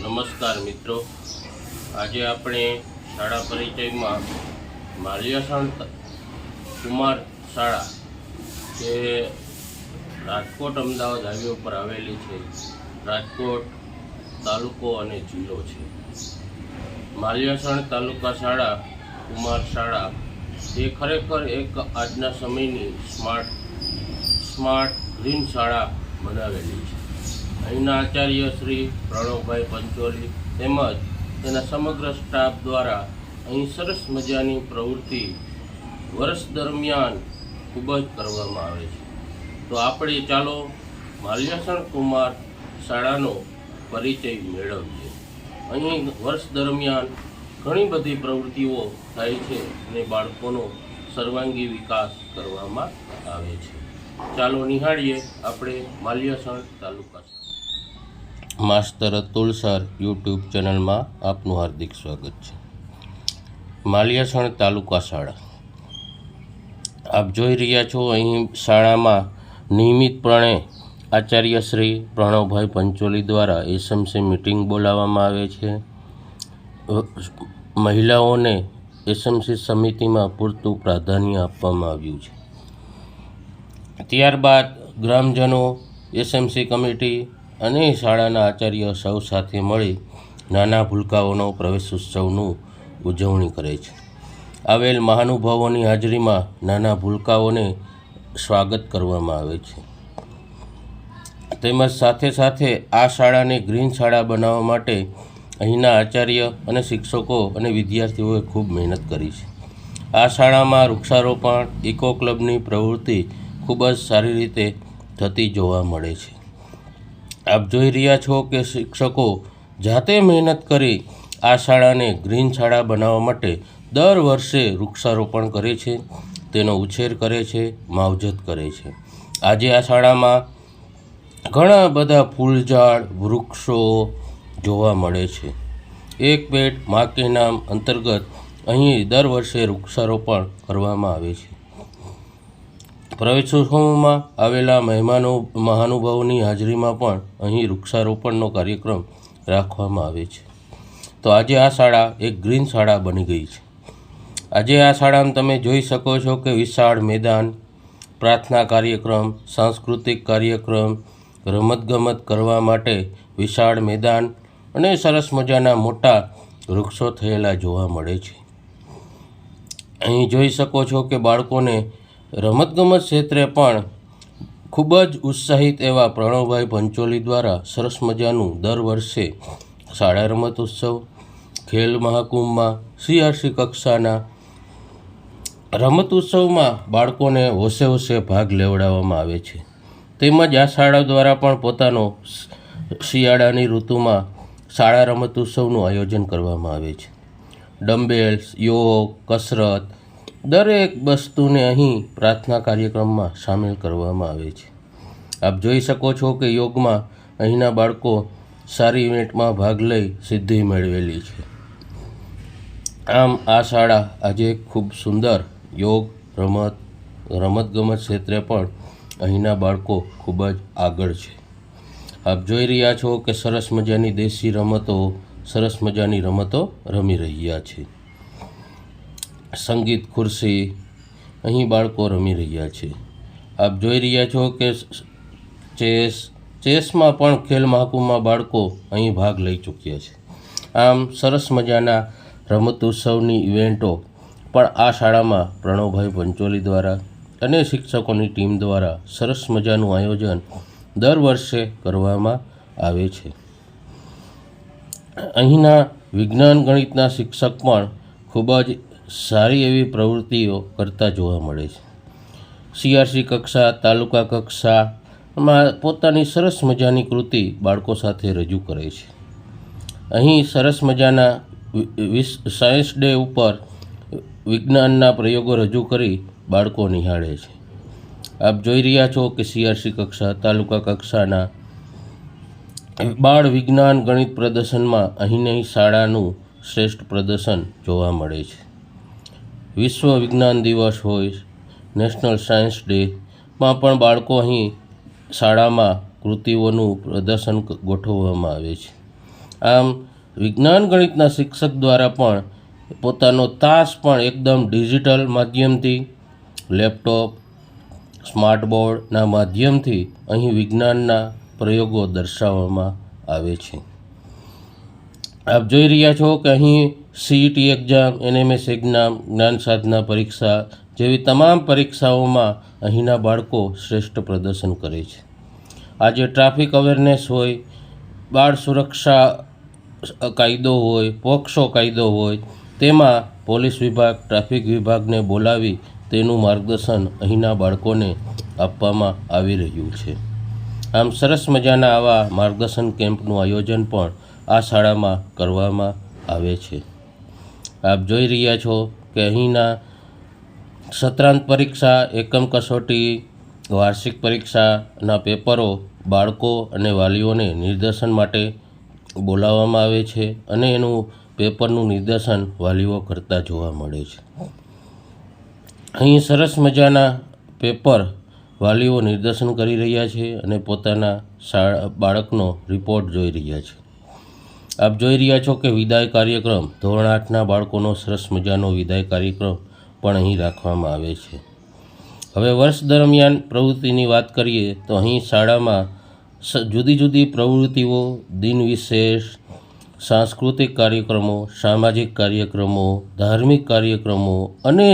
નમસ્કાર મિત્રો, આજે આપણે શાળા પરિચયમાં માલ્યાસણ કુમાર શાળા જે રાજકોટ અમદાવાદ હાઈવે ઉપર આવેલી છે, રાજકોટ તાલુકો અને જિલ્લો છે. માલ્યાસણ તાલુકા શાળા કુમાર શાળા એ ખરેખર એક આજના સમયની સ્માર્ટ ગ્રીન શાળા બનાવેલી છે. અહીંના આચાર્ય શ્રી પ્રણવભાઈ પંચોલી તેમજ તેના સમગ્ર સ્ટાફ દ્વારા અહીં સરસ મજાની પ્રવૃત્તિ વર્ષ દરમિયાન ખૂબ જ કરવામાં આવે છે. તો આપણે ચાલો માલ્યાસણ કુમાર શાળાનો પરિચય મેળવીએ. અહીં વર્ષ દરમિયાન ઘણી બધી પ્રવૃત્તિઓ થાય છે અને બાળકોનો સર્વાંગી વિકાસ કરવામાં આવે છે. ચાલો નિહાળીએ આપણે માલ્યાસણ તાલુકા માસ્ટર અતુલ સર યુટ્યુબ ચેનલમાં આપનું હાર્દિક સ્વાગત છે. માલ્યાસણ તાલુકા શાળા આપ જોઈ રહ્યા છો. અહીં શાળામાં નિયમિતપણે આચાર્ય શ્રી પ્રણવભાઈ પંચોલી દ્વારા એસએમસી મિટિંગ બોલાવવામાં આવે છે. મહિલાઓને એસએમસી સમિતિમાં પૂરતું પ્રાધાન્ય આપવામાં આવ્યું છે. ત્યારબાદ ગ્રામજનો, એસએમસી કમિટી અને શાળાના આચાર્ય સૌ સાથે મળી નાના ભૂલકાઓનો પ્રવેશ ઉત્સવનું ઉજવણી કરે છે. આવેલ મહાનુભાવોની હાજરીમાં નાના ભૂલકાઓને સ્વાગત કરવામાં આવે છે. તેમજ સાથે સાથે આ શાળાને ગ્રીન શાળા બનાવવા માટે અહીંના આચાર્ય અને શિક્ષકો અને વિદ્યાર્થીઓએ ખૂબ મહેનત કરી છે. આ શાળામાં વૃક્ષારોપણ, ઇકો ક્લબની પ્રવૃત્તિ ખૂબ જ સારી રીતે થતી જોવા મળે છે. આપ જોઈ રહ્યા છો કે શિક્ષકો જાતે મહેનત કરી આ શાળાને ગ્રીન શાળા બનાવવા માટે દર વર્ષે વૃક્ષારોપણ કરે છે, તેનો ઉછેર કરે છે, માવજત કરે છે. આજે આ શાળામાં ઘણા બધા ફૂલઝાડ, વૃક્ષો જોવા મળે છે. એક પેડ મા કે નામ અંતર્ગત અહીં દર વર્ષે વૃક્ષારોપણ કરવામાં આવે છે. પ્રવેશોત્સવમાં આવેલા મહાનુભાવોની હાજરીમાં પણ અહીં વૃક્ષારોપણનો કાર્યક્રમ રાખવામાં આવે છે. તો આજે આ શાળા એક ગ્રીન શાળા બની ગઈ છે. આજે આ શાળામાં તમે જોઈ શકો છો કે વિશાળ મેદાન, પ્રાર્થના કાર્યક્રમ, સાંસ્કૃતિક કાર્યક્રમ, રમતગમત કરવા માટે વિશાળ મેદાન અને સરસ મજાના મોટા વૃક્ષો થયેલા જોવા મળે છે. અહીં જોઈ શકો છો કે બાળકોને રમતગમત ક્ષેત્રે પણ ખૂબ જ ઉત્સાહિત એવા પ્રણવભાઈ પંચોલી દ્વારા સરસ મજાનું દર વર્ષે શાળા રમત ઉત્સવ, ખેલ મહાકુંભમાં CRC કક્ષાના રમત ઉત્સવમાં બાળકોને હોશે હોશે ભાગ લેવડાવવામાં આવે છે. તેમજ આ શાળા દ્વારા પણ પોતાનો શિયાળાની ઋતુમાં શાળા રમત ઉત્સવનું આયોજન કરવામાં આવે છે. ડમ્બેલ્સ, યોગ, કસરત દરેક વસ્તુને અહીં પ્રાર્થના કાર્યક્રમમાં સામેલ કરવામાં આવે છે. આપ જોઈ શકો છો કે યોગમાં અહીંના બાળકો સારી ઇવેન્ટમાં ભાગ લઈ સિદ્ધિ મેળવેલી છે. આમ આ શાળા આજે ખૂબ સુંદર યોગ, રમતગમત ક્ષેત્રે પણ અહીંના બાળકો ખૂબ જ આગળ છે. આપ જોઈ રહ્યા છો કે સરસ મજાની દેશી રમતો, સરસ મજાની રમતો રમી રહ્યા છે. સંગીત ખુરશી અહીં બાળકો રમી રહ્યા છે. આપ જોઈ રહ્યા છો કે ચેસમાં પણ ખેલ મહાકુંભમાં બાળકો અહીં ભાગ લઈ ચૂક્યા છે. આમ સરસ મજાના રમત ઉત્સવની ઇવેન્ટો પણ આ શાળામાં પ્રણવભાઈ પંચોલી દ્વારા અને શિક્ષકોની ટીમ દ્વારા સરસ મજાનું આયોજન દર વર્ષે કરવામાં આવે છે. અહીંના વિજ્ઞાન ગણિતના શિક્ષક પણ ખૂબ જ સારી એવી પ્રવૃત્તિઓ કરતા જોવા મળે છે. CRC કક્ષા, તાલુકા કક્ષામાં પોતાની સરસ મજાની કૃતિ બાળકો સાથે રજૂ કરે છે. અહીં સરસ મજાના સાયન્સ ડે ઉપર વિજ્ઞાનના પ્રયોગો રજૂ કરી બાળકો નિહાળે છે. આપ જોઈ રહ્યા છો કે CRC કક્ષા, તાલુકા કક્ષાના બાળ વિજ્ઞાન ગણિત પ્રદર્શનમાં અહીંની શાળાનું શ્રેષ્ઠ પ્રદર્શન જોવા મળે છે. વિશ્વ વિજ્ઞાન દિવસ હોય, નેશનલ સાયન્સ ડેમાં પણ બાળકો અહીં શાળામાં કૃતિઓનું પ્રદર્શન ગોઠવવામાં આવે છે. આમ વિજ્ઞાન ગણિતના શિક્ષક દ્વારા પણ પોતાનો તાસ પણ એકદમ ડિજિટલ માધ્યમથી, લેપટોપ, સ્માર્ટ બોર્ડના માધ્યમથી અહીં વિજ્ઞાનના પ્રયોગો દર્શાવવામાં આવે છે. આપ જોઈ રહ્યા છો કે અહીં CET એક્ઝામ, NMS એક્ઝામ, જ્ઞાન સાધના પરીક્ષા જેવી તમામ પરીક્ષાઓમાં અહીંના બાળકો શ્રેષ્ઠ પ્રદર્શન કરે છે. આજે ટ્રાફિક અવેરનેસ હોય, બાળ સુરક્ષા કાયદો હોય, પોક્સો કાયદો હોય, તેમાં પોલીસ વિભાગ, ટ્રાફિક વિભાગને બોલાવી તેનું માર્ગદર્શન અહીંના બાળકોને આપવામાં આવી રહ્યું છે. આમ સરસ મજાના આવા માર્ગદર્શન કેમ્પનું આયોજન પણ આ શાળામાં કરવામાં આવે છે. આપ જોઈ રહ્યા છો કે અહીંના સત્રાંત પરીક્ષા, એકમ કસોટી, વાર્ષિક પરીક્ષાના પેપરો બાળકો અને વાલીઓને નિદર્શન માટે બોલાવવામાં આવે છે અને એનું પેપરનું નિદર્શન વાલીઓ કરતા જોવા મળે છે. અહીં સરસ મજાના પેપર વાલીઓ નિદર્શન કરી રહ્યા છે અને પોતાના બાળકનો રિપોર્ટ જોઈ રહ્યા છે. આપ જોઈ રહ્યા છો કે વિદાય કાર્યક્રમ, ધોરણ 8ના બાળકોનો સરસ મજાનો વિદાય કાર્યક્રમ પણ અહીં રાખવામાં આવે છે. હવે વર્ષ દરમિયાન પ્રવૃત્તિની વાત કરીએ તો અહીં શાળામાં જુદી જુદી પ્રવૃત્તિઓ, દિન વિશેષ, સાંસ્કૃતિક કાર્યક્રમો, સામાજિક કાર્યક્રમો, ધાર્મિક કાર્યક્રમો અને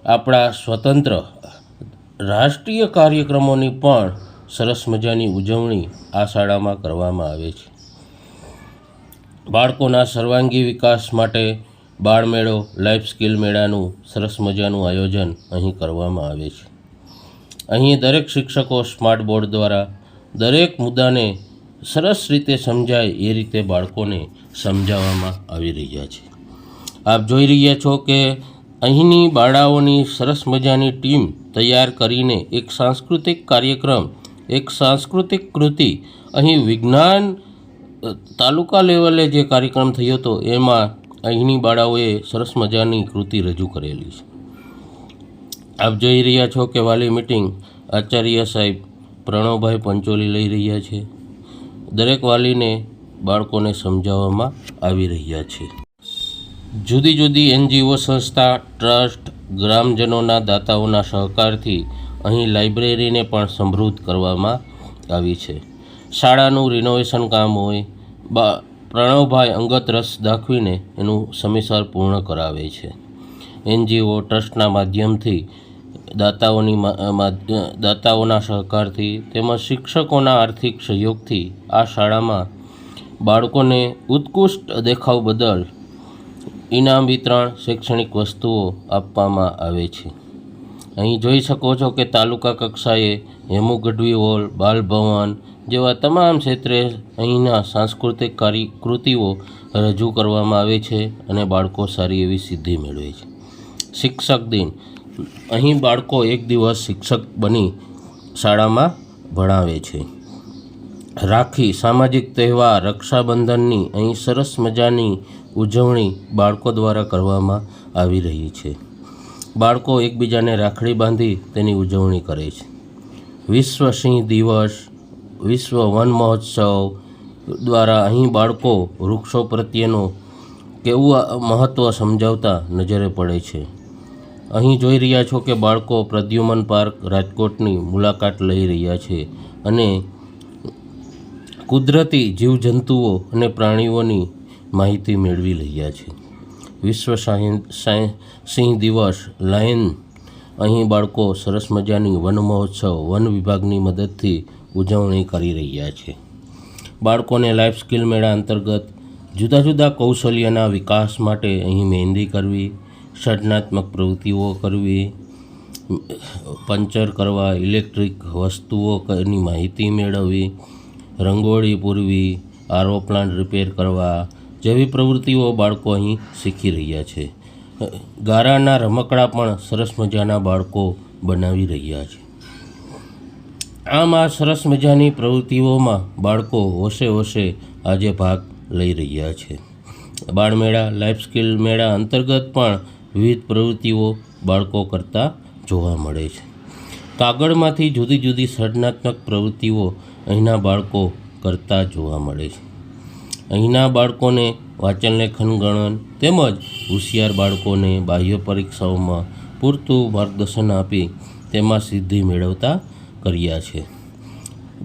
આપણા સ્વતંત્ર રાષ્ટ્રીય કાર્યક્રમોની પણ સરસ મજાની ઉજવણી આ શાળામાં કરવામાં આવે છે. બાળકોના સર્વાંગી વિકાસ માટે બાળમેળો, લાઈફ સ્કિલ મેળાનું સરસ મજાનું આયોજન અહીં કરવામાં આવે છે. અહીં દરેક શિક્ષકો સ્માર્ટ બોર્ડ દ્વારા દરેક મુદ્દાને સરસ રીતે સમજાય એ રીતે બાળકોને સમજાવવામાં આવી રહ્યા છે. આપ જોઈ રહ્યા છો કે અહીંની બાળાઓની સરસ મજાની ટીમ તૈયાર કરીને એક સાંસ્કૃતિક કાર્યક્રમ, એક સાંસ્કૃતિક કૃતિ, અહીં વિજ્ઞાન તાલુકા લેવલે જે કાર્યક્રમ થયો હતો એમાં અહીંની બાળાઓએ સરસ મજાની કૃતિ રજૂ કરેલી છે. આપ જોઈ રહ્યા છો કે વાલી મિટિંગ આચાર્ય સાહેબ પ્રણવભાઈ પંચોલી લઈ રહ્યા છે. દરેક વાલીને બાળકોને સમજાવવામાં આવી રહ્યા છે. જુદી જુદી NGO સંસ્થા, ટ્રસ્ટ, ગ્રામજનોના દાતાઓના સહકારથી અહીં લાઇબ્રેરીને પણ સમૃદ્ધ કરવામાં આવી છે. શાળાનું રિનોવેશન કામ હોય, પ્રણવભાઈ અંગત રસ દાખવીને એનું સમયસર પૂર્ણ કરાવે છે. NGO, ટ્રસ્ટના માધ્યમથી દાતાઓના સહકારથી તેમજ શિક્ષકોના આર્થિક સહયોગથી આ શાળામાં બાળકોને ઉત્કૃષ્ટ દેખાવ બદલ ઇનામ વિતરણ, શૈક્ષણિક વસ્તુઓ આપવામાં આવે છે. અહીં જોઈ શકો છો કે તાલુકા કક્ષાએ હેમુ ગઢવી હોલ, બાલભવન જેવા તમામ ક્ષેત્રે અહીંના સાંસ્કૃતિક કૃતિઓ રજૂ કરવામાં આવે છે અને બાળકો સારી એવી સિદ્ધિ મેળવે છે. શિક્ષક દિન, અહીં બાળકો એક દિવસ શિક્ષક બની શાળામાં ભણાવે છે. રાખી, સામાજિક તહેવાર, રક્ષાબંધનની અહીં સરસ મજાની ઉજવણી બાળકો દ્વારા કરવામાં આવી રહી છે. બાળકો એકબીજાને રાખડી બાંધી તેની ઉજવણી કરે છે. વિશ્વ સિંહ દિવસ, વિશ્વ વન મહોત્સવ દ્વારા અહીં બાળકો વૃક્ષો પ્રત્યેનો કેવું મહત્ત્વ સમજાવતા નજરે પડે છે. અહીં જોઈ રહ્યા છો કે બાળકો પ્રદ્યુમન પાર્ક રાજકોટની મુલાકાત લઈ રહ્યા છે અને કુદરતી જીવજંતુઓ અને પ્રાણીઓની માહિતી મેળવી રહ્યા છે. વિશ્વ સિંહ દિવસ, લાયન, અહીં બાળકો સરસ મજાની વન મહોત્સવ વન વિભાગની મદદથી ઉજવણી કરી રહ્યા છે. બાળકોને લાઈફ સ્કિલ મેળા અંતર્ગત જુદા જુદા કૌશલ્યના વિકાસ માટે અહીં મહેંદી કરવી, સર્જનાત્મક પ્રવૃત્તિઓ કરવી, પંચર કરવા, ઇલેક્ટ્રિક વસ્તુઓની માહિતી મેળવવી, રંગોળી પૂરવી, RO પ્લાન્ટ રિપેર કરવા જેવી પ્રવૃત્તિઓ બાળકો અહીં શીખી રહ્યા છે. ગારાના રમકડા પણ સરસ મજાના બાળકો બનાવી રહ્યા છે. આમ આ સરસ મજાની પ્રવૃત્તિઓમાં બાળકો હોશે હોશે આજે ભાગ લઈ રહ્યા છે. બાળમેળા, લાઈફ સ્કિલ મેળા અંતર્ગત પણ વિવિધ પ્રવૃત્તિઓ બાળકો કરતા જોવા મળે છે. કાગળમાંથી જુદી જુદી સર્જનાત્મક પ્રવૃત્તિઓ અહીંના બાળકો કરતા જોવા મળે છે. અહીંના બાળકોને વાંચન લેખન ગણન તેમજ હોશિયાર બાળકોને બાહ્ય પરીક્ષાઓમાં પૂરતું માર્ગદર્શન આપી તેમાં સિદ્ધિ મેળવતા કર્યા છે.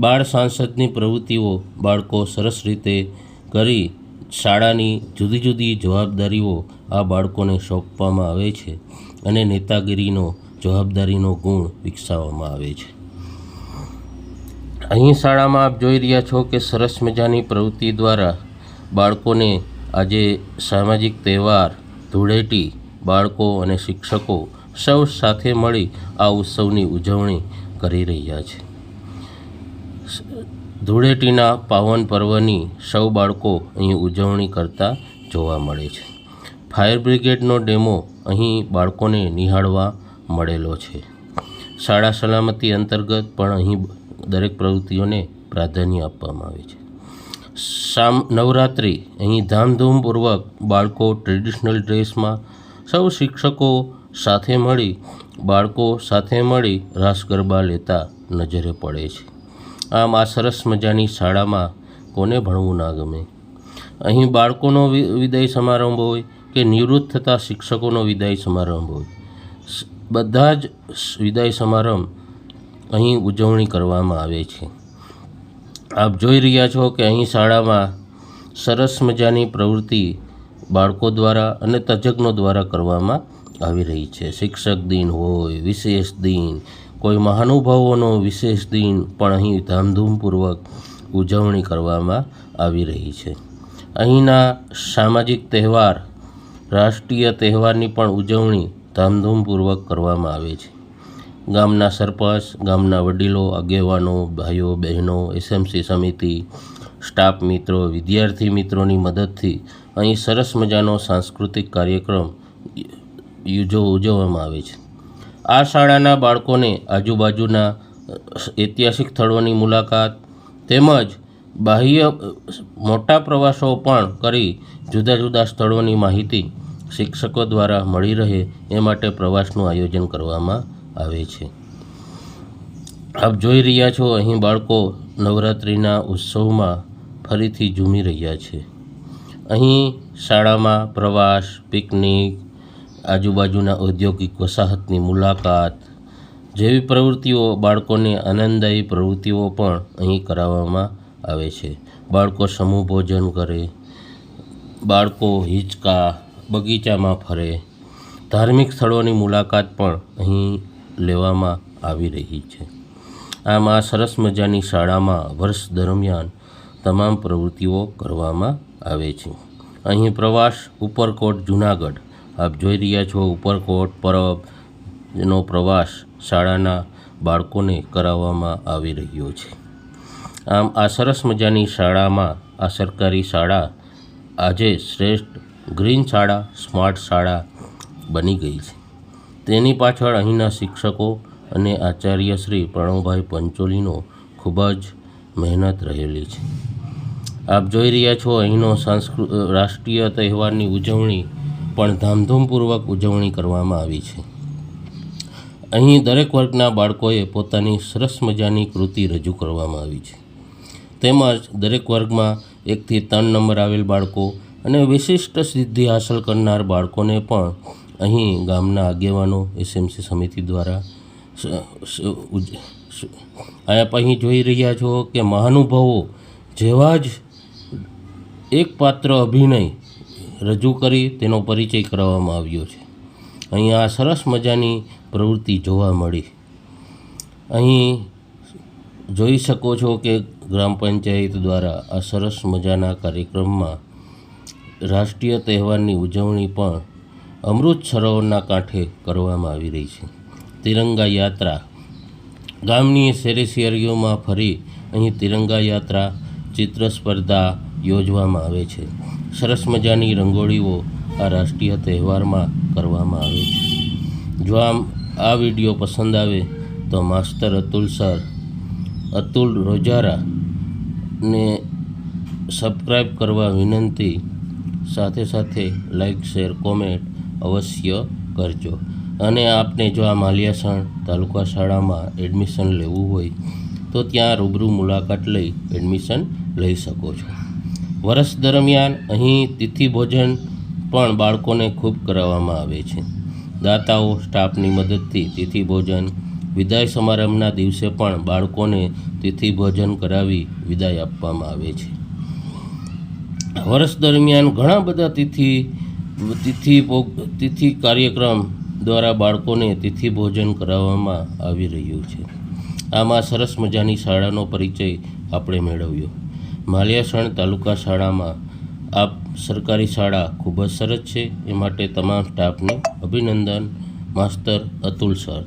બાળ સાંસદની પ્રવૃત્તિઓ બાળકો સરસ રીતે કરી શાળાની જુદી જુદી જવાબદારીઓ આ બાળકોને સોંપવામાં આવે છે અને નેતાગીરીનો જવાબદારીનો ગુણ વિકસાવવામાં આવે છે. અહીં શાળામાં આપ જોઈ રહ્યા છો કે સરસ મજાની પ્રવૃત્તિ દ્વારા બાળકોને આજે સામાજિક તહેવાર ધૂળેટી બાળકો અને શિક્ષકો સૌ સાથે મળી આ ઉત્સવની ઉજવણી કરી રહ્યા છે. ધૂળેટીના પાવન પર્વની સૌ બાળકો અહીં ઉજવણી કરતા જોવા મળે છે. ફાયર બ્રિગેડનો ડેમો અહીં બાળકોને નિહાળવા મળેલો છે. શાળા સલામતી અંતર્ગત પણ અહીં દરેક પ્રવૃત્તિઓને પ્રાધાન્ય આપવામાં આવે છે. નવરાત્રિ અહીં ધામધૂમપૂર્વક બાળકો ટ્રેડિશનલ ડ્રેસમાં સૌ શિક્ષકો સાથે મળી રાસ ગરબા લેતા નજરે પડે છે. આમ આ સરસ મજાની શાળામાં કોને ભણવું ના ગમે. અહીં બાળકોનો વિદાય સમારંભ હોય કે નિવૃત્ત થતા શિક્ષકોનો વિદાય સમારંભ હોય, બધા જ વિદાય સમારંભ અહીં ઉજવણી કરવામાં આવે છે. આપ જોઈ રહ્યા છો કે અહીં શાળામાં સરસ મજાની પ્રવૃત્તિ બાળકો દ્વારા અને તજજ્ઞો દ્વારા કરવામાં આવી રહી છે. શિક્ષક દિન હોય, વિશેષ દિન, કોઈ મહાનુભાવોનો વિશેષ દિન પણ અહીં ધામધૂમપૂર્વક ઉજવણી કરવામાં આવી રહી છે. અહીંના સામાજિક તહેવાર, રાષ્ટ્રીય તહેવારની પણ ઉજવણી ધામધૂમપૂર્વક કરવામાં આવે છે. ગામના સરપંચ, ગામના વડીલો, આગેવાનો, ભાઈઓ બહેનો, એસએમસી સમિતિ, સ્ટાફ મિત્રો, વિદ્યાર્થી મિત્રોની મદદથી અહીં સરસ મજાનો સાંસ્કૃતિક કાર્યક્રમ ઉજવવામાં આવે છે. આ શાળાના બાળકોને આજુબાજુના ઐતિહાસિક સ્થળોની મુલાકાત તેમજ બાહ્ય મોટા પ્રવાસો પણ કરી જુદા જુદા સ્થળોની માહિતી શિક્ષકો દ્વારા મળી રહે એ માટે પ્રવાસનું આયોજન કરવામાં આવે છે. આપ જોઈ રહ્યા છો અહીં બાળકો નવરાત્રિના ઉત્સવમાં ફરીથી ઝૂમી રહ્યા છે. અહીં શાળામાં પ્રવાસ, પિકનિક, આજુબાજુના ઔદ્યોગિક વસાહતની મુલાકાત જેવી પ્રવૃત્તિઓ, બાળકોને આનંદદાયી પ્રવૃત્તિઓ પણ અહીં કરાવવામાં આવે છે. બાળકો સમૂહ ભોજન કરે, બાળકો હિંચકા, બગીચામાં ફરે, ધાર્મિક સ્થળોની મુલાકાત પણ અહીં લેવામાં આવી રહી છે. આમ આ સરસ મજાની શાળામાં વર્ષ દરમિયાન તમામ પ્રવૃત્તિઓ કરવામાં આવે છે. અહીં પ્રવાસ ઉપરકોટ જૂનાગઢ આપ જોઈ રહ્યા છો. ઉપરકોટ પરબનો પ્રવાસ શાળાના બાળકોને કરાવવામાં આવી રહ્યો છે. આમ આ સરસ મજાની શાળામાં આ સરકારી શાળા આજે શ્રેષ્ઠ ગ્રીન શાળા, સ્માર્ટ શાળા બની ગઈ છે. તેની પાછળ અહીંના શિક્ષકો અને આચાર્ય શ્રી પ્રણવભાઈ પંચોલીનો ખૂબ જ મહેનત રહેલી છે. આપ જોઈ રહ્યા છો અહીંનો રાષ્ટ્રીય તહેવારની ઉજવણી પણ ધામધૂમપૂર્વક ઉજવણી કરવામાં આવી છે. અહીં દરેક વર્ગના બાળકોએ પોતાની સરસ મજાની કૃતિ રજૂ કરવામાં આવી છે. તેમજ દરેક વર્ગમાં 1 થી 3 નંબર આવેલ બાળકો અને વિશિષ્ટ સિદ્ધિ હાંસલ કરનાર બાળકોને પણ અહીં ગામના આગેવાનો, એસએમસી સમિતિ દ્વારા આપ અહીં જોઈ રહ્યા છો કે મહાનુભાવો જેવા જ એક પાત્ર અભિનય રજૂ કરી તેનો પરિચય કરાવવામાં આવ્યો છે. અહીં આ સરસ મજાની પ્રવૃત્તિ જોવા મળી. અહીં જોઈ શકો છો કે ગ્રામ પંચાયત દ્વારા આ સરસ મજાના કાર્યક્રમમાં રાષ્ટ્રીય તહેવારની ઉજવણી પણ અમૃત સરોવરના કાંઠે કરવામાં આવી રહી છે. તિરંગા યાત્રા ગામની શેરી શેરીઓમાં ફરી અહીં તિરંગા યાત્રા, ચિત્ર સ્પર્ધા યોજવામાં આવે છે. સરસ મજાની રંગોળીઓ આ રાષ્ટ્રીય તહેવારમાં કરવામાં આવે છે. જો આ વિડીયો પસંદ આવે તો માસ્તર અતુલ રોજારાને સબસ્ક્રાઈબ કરવા વિનંતી. સાથે સાથે લાઈક, શેર, કોમેન્ટ અવશ્ય કરજો. અને આપને જો આ માલિયાસણ તાલુકા શાળામાં એડમિશન લેવું હોય તો ત્યાં રૂબરૂ મુલાકાત લઈ એડમિશન લઈ શકો છો. વર્ષ દરમિયાન અહીં તિથિ ભોજન પણ બાળકોને ખૂબ કરાવવામાં આવે છે. દાતાઓ સ્ટાફની મદદથી તિથિ ભોજન, વિદાય સમારંભના દિવસે પણ બાળકોને તિથિ ભોજન કરાવી વિદાય આપવામાં આવે છે. વર્ષ દરમિયાન ઘણા બધા તિથિ કાર્યક્રમ દ્વારા બાળકોને તિથિ ભોજન કરાવવામાં આવી રહ્યું છે. આમાં સરસ મજાની શાળાનો પરિચય આપણે મેળવ્યો. માલિયાસણ તાલુકા શાળામાં આ સરકારી શાળા ખૂબ જ સરસ છે. એ માટે તમામ સ્ટાફને અભિનંદન. માસ્તર અતુલ સર.